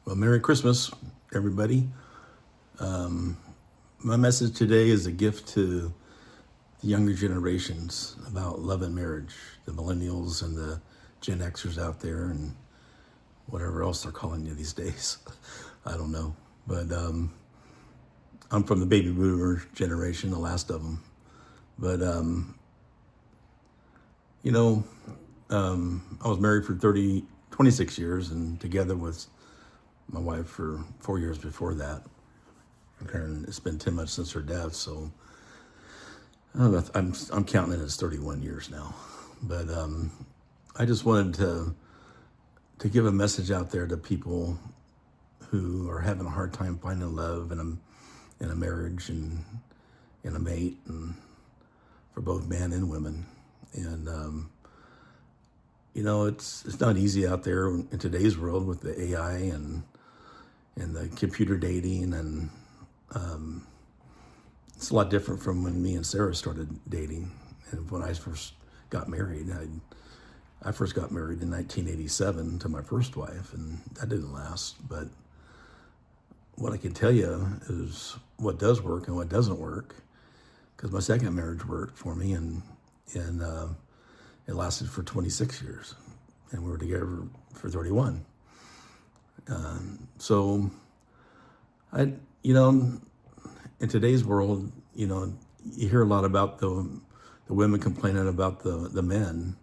Well, Merry Christmas, everybody. My message today is a gift to the younger generations about love and marriage, the millennials and the Gen Xers out there, and whatever else they're calling you these days. I don't know. But I'm from the baby boomer generation, the last of them. But, you know, I was married for 26 years and together with my wife for 4 years before that. And it's been 10 months since her death, so I don't know, I'm counting it as 31 years now. But I just wanted to give a message out there to people who are having a hard time finding love in a marriage and in a mate, and for both men and women. And it's not easy out there in today's world with the AI and the computer dating, and it's a lot different from when me and Sarah started dating. And when I first got married, I first got married in 1987 to my first wife, and that didn't last. But what I can tell you is what does work and what doesn't work, because my second marriage worked for me, and it lasted for 26 years, and we were together for 31. So in today's world, you hear a lot about the women complaining about the men.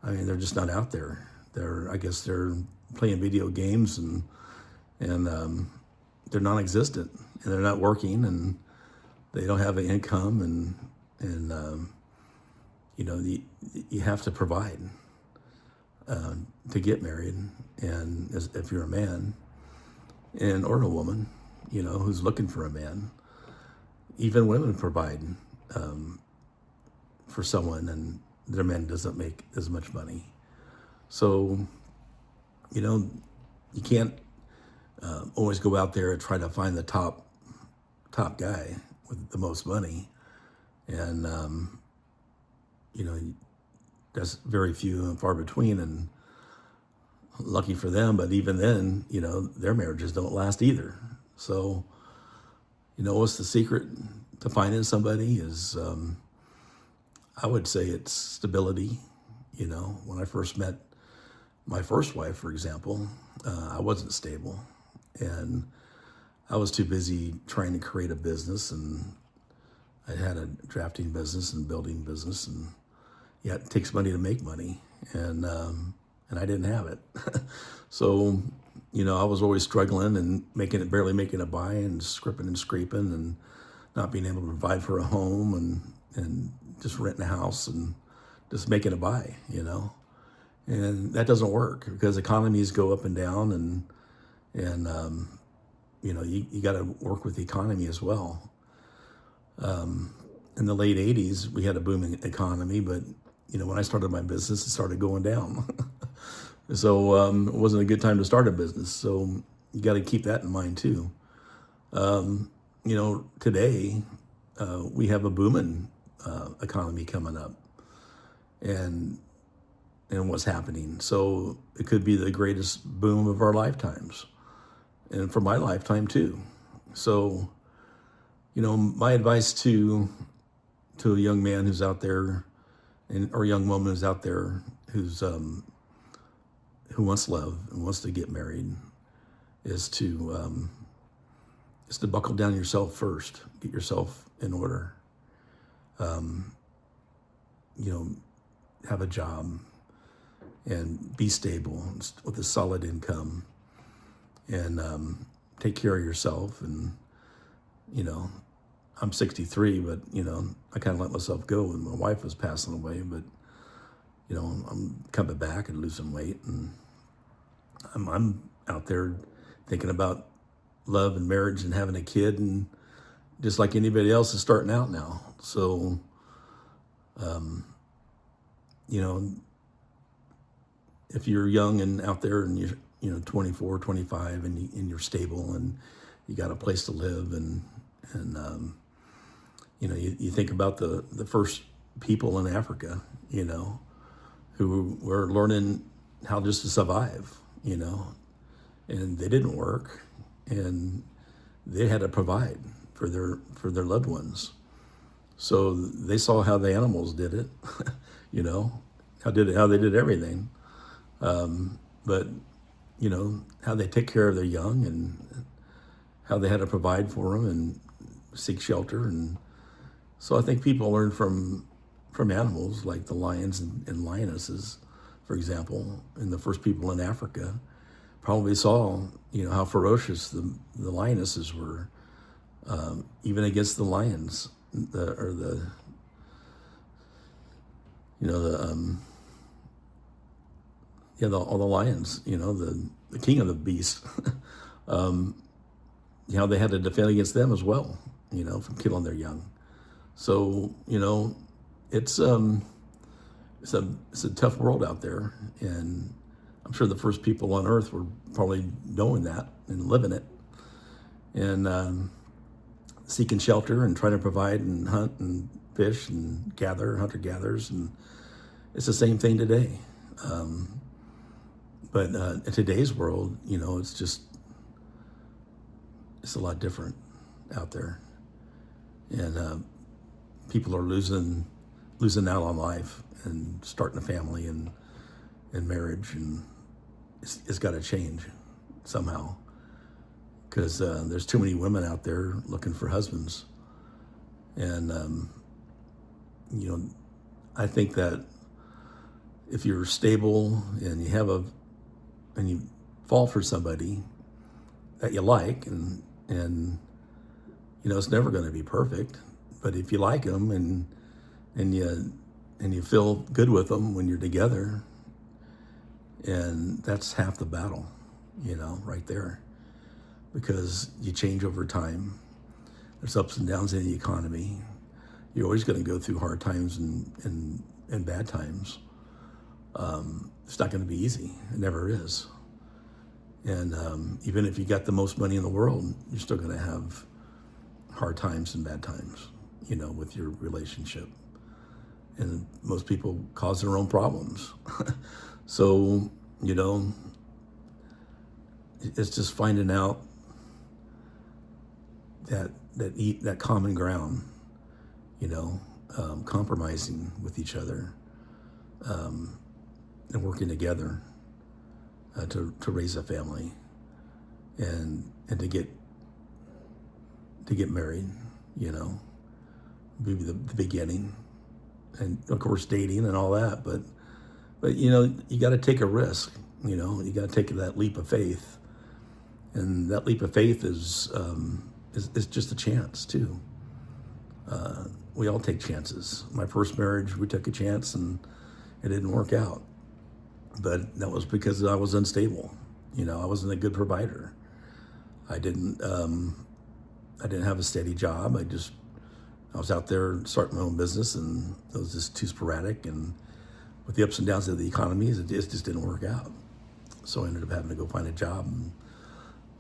I mean, they're just not out there. I guess they're playing video games, and they're non-existent, and they're not working, and they don't have an income, and you have to provide to get married, and if you're a man or a woman, who's looking for a man. Even women provide for someone, and their man doesn't make as much money. So, you can't always go out there and try to find the top guy with the most money, and that's very few and far between, and lucky for them. But even then, their marriages don't last either. So, what's the secret to finding somebody is, I would say it's stability. When I first met my first wife, for example, I wasn't stable, and I was too busy trying to create a business, and I had a drafting business and building business, and yeah, it takes money to make money, and I didn't have it. So, I was always struggling and barely making it by, and scripting and scraping, and not being able to provide for a home, and just renting a house and just making it by, and that doesn't work because economies go up and down, and you got to work with the economy as well. In the late 80s, we had a booming economy, but when I started my business, it started going down. So it wasn't a good time to start a business. So you got to keep that in mind too. Today we have a booming economy coming up, and what's happening. So it could be the greatest boom of our lifetimes, and for my lifetime too. So, my advice to a young man who's out there, or a young woman who's out there who wants love and wants to get married, is to buckle down yourself first, get yourself in order. Have a job and be stable with a solid income, and take care of yourself. And I'm 63, but I kind of let myself go when my wife was passing away. But I'm coming back and losing weight, and I'm out there thinking about love and marriage and having a kid, and just like anybody else is starting out now. So, if you're young and out there, and you're 24, 25, and you're stable, and you got a place to live, and you think about the first people in Africa, who were learning how just to survive, and they didn't work, and they had to provide for their loved ones. So they saw how the animals did it, you know, how they did everything. But you know how they take care of their young, and how they had to provide for them and seek shelter. And so I think people learn from animals like the lions and lionesses, for example. And the first people in Africa probably saw, you know, how ferocious the lionesses were, even against the lions, or the, you know, all the lions, you know, the king of the beasts, you know, they had to defend against them as well, you know, from killing their young. So, you know, it's it's a tough world out there, and I'm sure the first people on Earth were probably knowing that and living it, and seeking shelter and trying to provide and hunt and fish and gather, hunter gatherers, and it's the same thing today. But in today's world, you know, it's a lot different out there, and people are losing out on life and starting a family and marriage, and it's got to change somehow, because there's too many women out there looking for husbands, and you know, I think that if you're stable and you fall for somebody that you like, and you know, it's never going to be perfect, but if you like them and you feel good with them when you're together, and that's half the battle, you know, right there, because you change over time. There's ups and downs in the economy. You're always going to go through hard times and bad times. It's not going to be easy. It never is. And even if you got the most money in the world, you're still going to have hard times and bad times, you know, with your relationship. And most people cause their own problems. So, you know, it's just finding out that common ground, you know, compromising with each other, and working together to raise a family, and to get married, you know, maybe the beginning, and of course dating and all that, but you know, you got to take a risk, you know, you got to take that leap of faith, and that leap of faith is just a chance too. We all take chances. My first marriage, we took a chance and it didn't work out, but that was because I was unstable. You know, I wasn't a good provider. I didn't have a steady job. I was out there starting my own business, and it was just too sporadic, and with the ups and downs of the economy, it just didn't work out. So I ended up having to go find a job,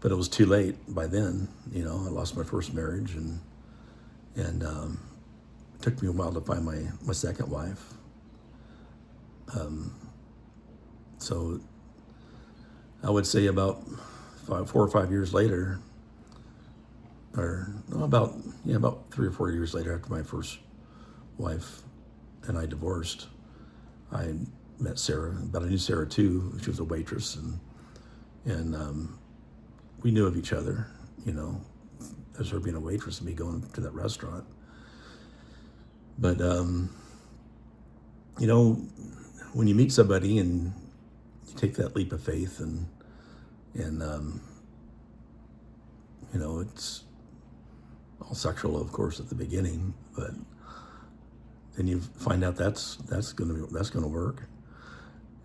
but it was too late by then. You know, I lost my first marriage, and it took me a while to find my second wife. So I would say about 4 or 5 years later, or no, about 3 or 4 years later, after my first wife and I divorced, I met Sarah. But I knew Sarah too. She was a waitress, and we knew of each other, you know, as her being a waitress and me going to that restaurant. But you know, when you meet somebody and you take that leap of faith, and you know, it's all sexual, of course, at the beginning, but then you find out that's gonna work.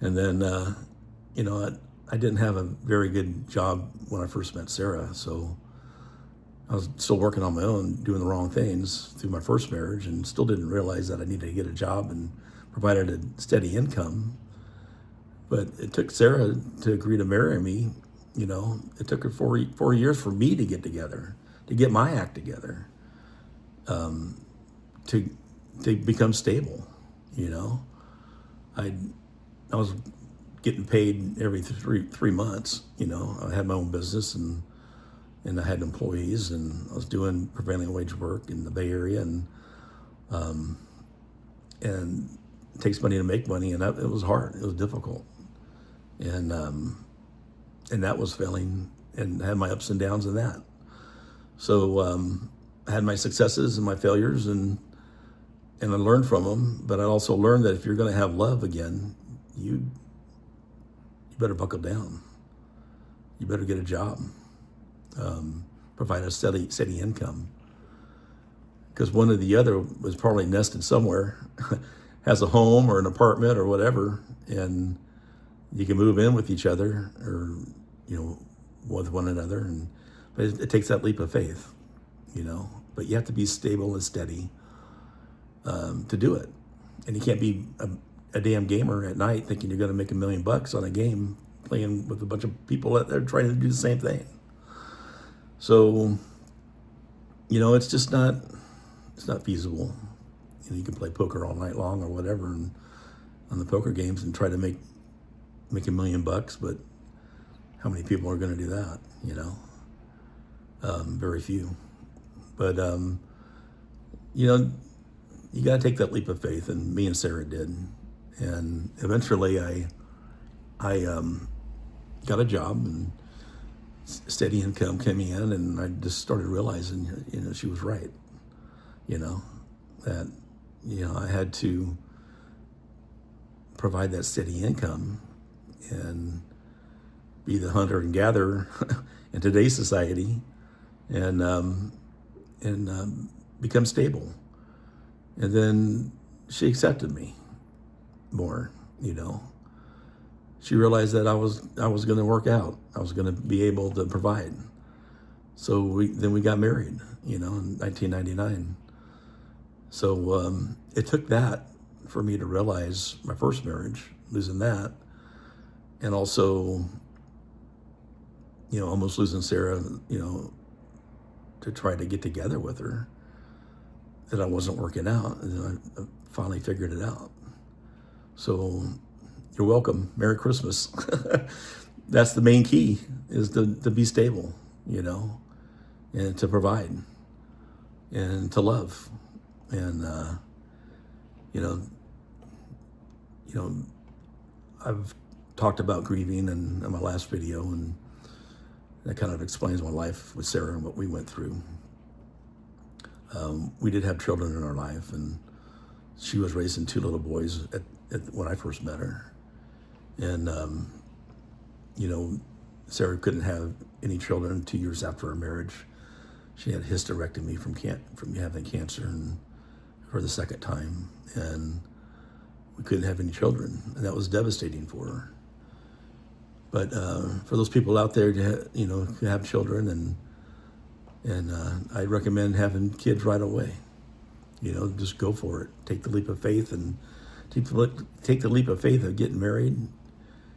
And then you know, I didn't have a very good job when I first met Sarah, so I was still working on my own, doing the wrong things through my first marriage, and still didn't realize that I needed to get a job and provided a steady income. But it took Sarah to agree to marry me. You know, it took her 4 years for me to get together, to get my act together, to become stable. You know, I was getting paid every three months. You know, I had my own business and I had employees, and I was doing prevailing wage work in the Bay Area, and it takes money to make money, and it was hard. It was difficult, and that was failing, and I had my ups and downs in that. So I had my successes and my failures, and I learned from them. But I also learned that if you're going to have love again, you better buckle down. You better get a job, provide a steady income, because one or the other was probably nested somewhere, has a home or an apartment or whatever, and you can move in with each other, or with one another. But it takes that leap of faith, But you have to be stable and steady to do it, and you can't be a damn gamer at night thinking you're going to make $1 million on a game playing with a bunch of people that are trying to do the same thing. So, it's just not feasible. You can play poker all night long or whatever, and on the poker games, and try to make $1 million, but how many people are going to do that? Very few. But you got to take that leap of faith, and me and Sarah did. And eventually, I got a job, and steady income came in, and I just started realizing, she was right. That I had to provide that steady income and be the hunter and gatherer in today's society, and become stable. And then she accepted me more. She realized that I was going to work out. I was going to be able to provide. So we got married, in 1999. So it took that for me to realize my first marriage, losing that, and also, almost losing Sarah, to try to get together with her, that I wasn't working out. And then I finally figured it out. So you're welcome. Merry Christmas. That's the main key, is to be stable, and to provide and to love. And, I've talked about grieving in my last video, and that kind of explains my life with Sarah and what we went through. We did have children in our life, and she was raising 2 little boys when I first met her. And, Sarah couldn't have any children 2 years after our marriage. She had hysterectomy from having cancer, and for the second time, and we couldn't have any children, and that was devastating for her. But for those people out there to have children, and I recommend having kids right away. Just go for it. Take the leap of faith, and take the leap of faith of getting married,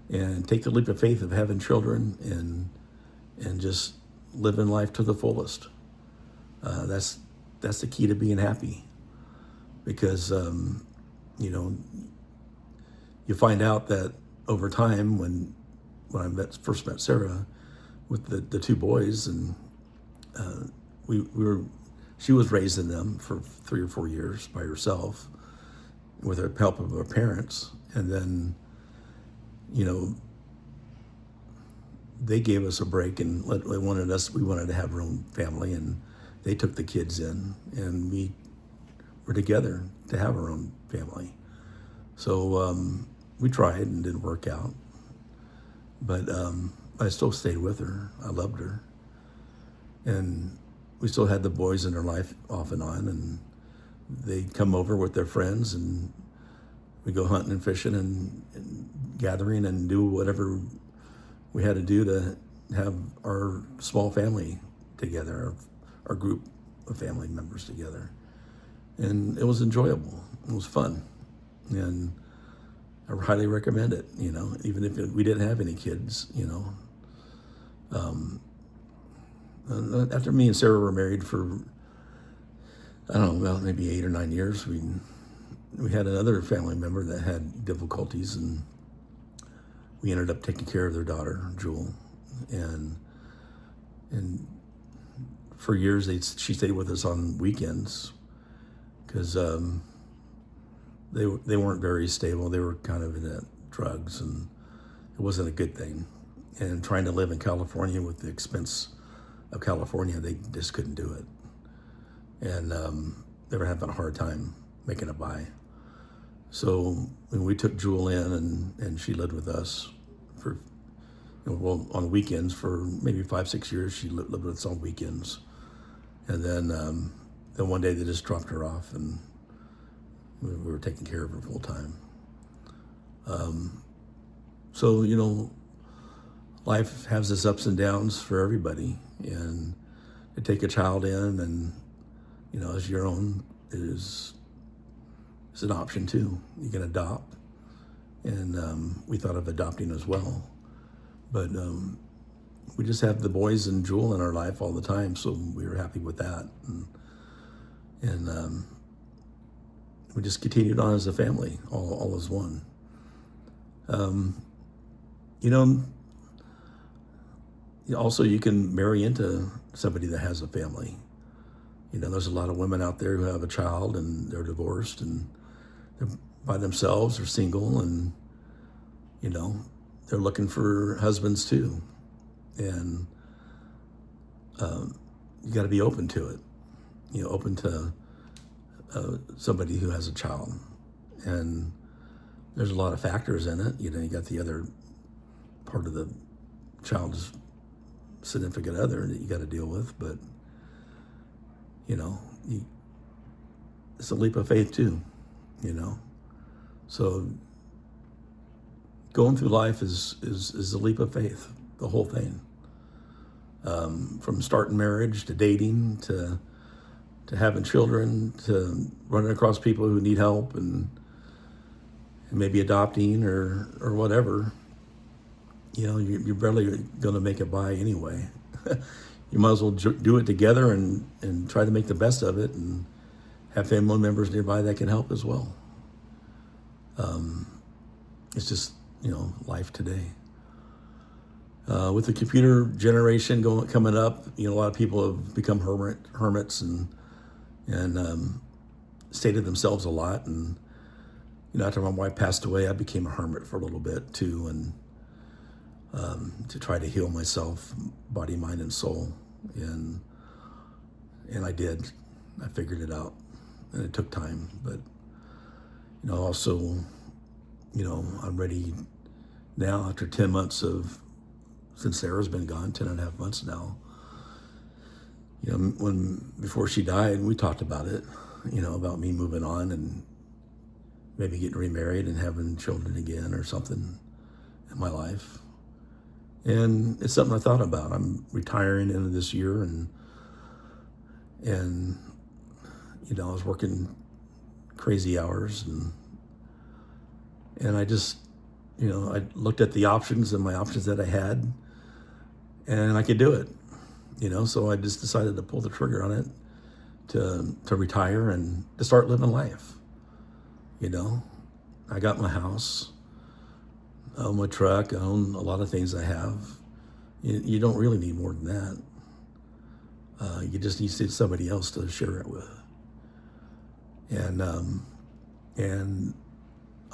and take the leap of faith of having children, and just living life to the fullest. That's the key to being happy, because you find out that over time, when I first met Sarah with the 2 boys, and she was raising them for 3 or 4 years by herself with the help of her parents, and then they gave us a break, and we wanted to have our own family, and they took the kids in, and we were together to have our own family. So we tried and didn't work out, but I still stayed with her. I loved her, and we still had the boys in her life off and on, and they'd come over with their friends, and we'd go hunting and fishing and gathering and do whatever we had to do to have our small family together, our group of family members together. And it was enjoyable. It was fun. And I highly recommend it, even if we didn't have any kids, After me and Sarah were married for, I don't know, maybe 8 or 9 years, we had another family member that had difficulties, and we ended up taking care of their daughter, Jewel, and and for years she stayed with us on weekends because they weren't very stable. They were kind of into drugs, and it wasn't a good thing. And trying to live in California with the expense of California, they just couldn't do it, and they were having a hard time making it by. So when we took Jewel in, and she lived with us for, well, on weekends for maybe 5-6 years, she lived with us on weekends, and then one day they just dropped her off, and we were taking care of her full time. So life has its ups and downs for everybody, and to take a child in and as your own is an option too. You can adopt, and we thought of adopting as well, but we just have the boys and Jewel in our life all the time, so we were happy with that, and we just continued on as a family, all as one. Also, you can marry into somebody that has a family. There's a lot of women out there who have a child and they're divorced and they're by themselves or single, and they're looking for husbands too. And you got to be open to it. Open to somebody who has a child, and there's a lot of factors in it. You got the other part of the child's significant other that you got to deal with, but it's a leap of faith too. So going through life is a leap of faith, the whole thing, from starting marriage to dating to having children to running across people who need help and maybe adopting or whatever. You're barely going to make it by anyway. You might as well do it together and try to make the best of it, and have family members nearby that can help as well. It's just life today. With the computer generation coming up, a lot of people have become hermits and stayed to themselves a lot. And after my wife passed away, I became a hermit for a little bit too, and to try to heal myself, body, mind, and soul. And I did. I figured it out, and it took time. But also, I'm ready now after 10 months since Sarah's been gone, 10 and a half months now. Before she died, we talked about it, about me moving on and maybe getting remarried and having children again or something in my life. And it's something I thought about. I'm retiring into this year, and I was working crazy hours, and I just, I looked at the options and my options that I had, and I could do it, so I just decided to pull the trigger on it, to retire and to start living life. I got my house, I own my truck, I own a lot of things I have. You don't really need more than that. You just need somebody else to share it with. And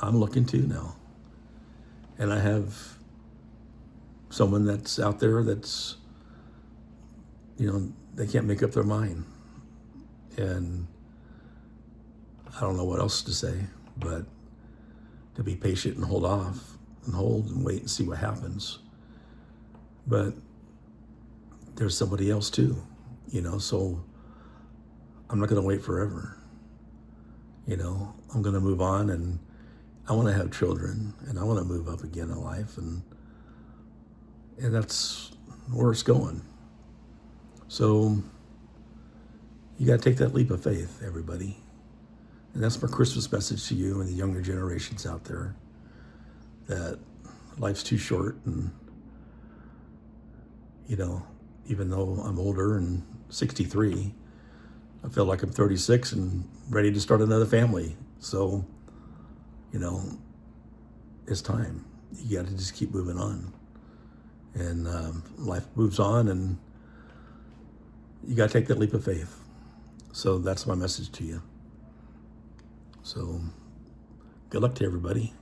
I'm looking too now. And I have someone that's out there that's, they can't make up their mind. And I don't know what else to say, but to be patient and hold off and hold and wait and see what happens. But there's somebody else too, so I'm not going to wait forever. I'm going to move on, and I want to have children, and I want to move up again in life, and that's where it's going. So you got to take that leap of faith, everybody. And that's my Christmas message to you and the younger generations out there, that life's too short, and even though I'm older and 63, I feel like I'm 36 and ready to start another family. So, it's time. you got to just keep moving on. And life moves on, and you got to take that leap of faith. So that's my message to you. So good luck to everybody.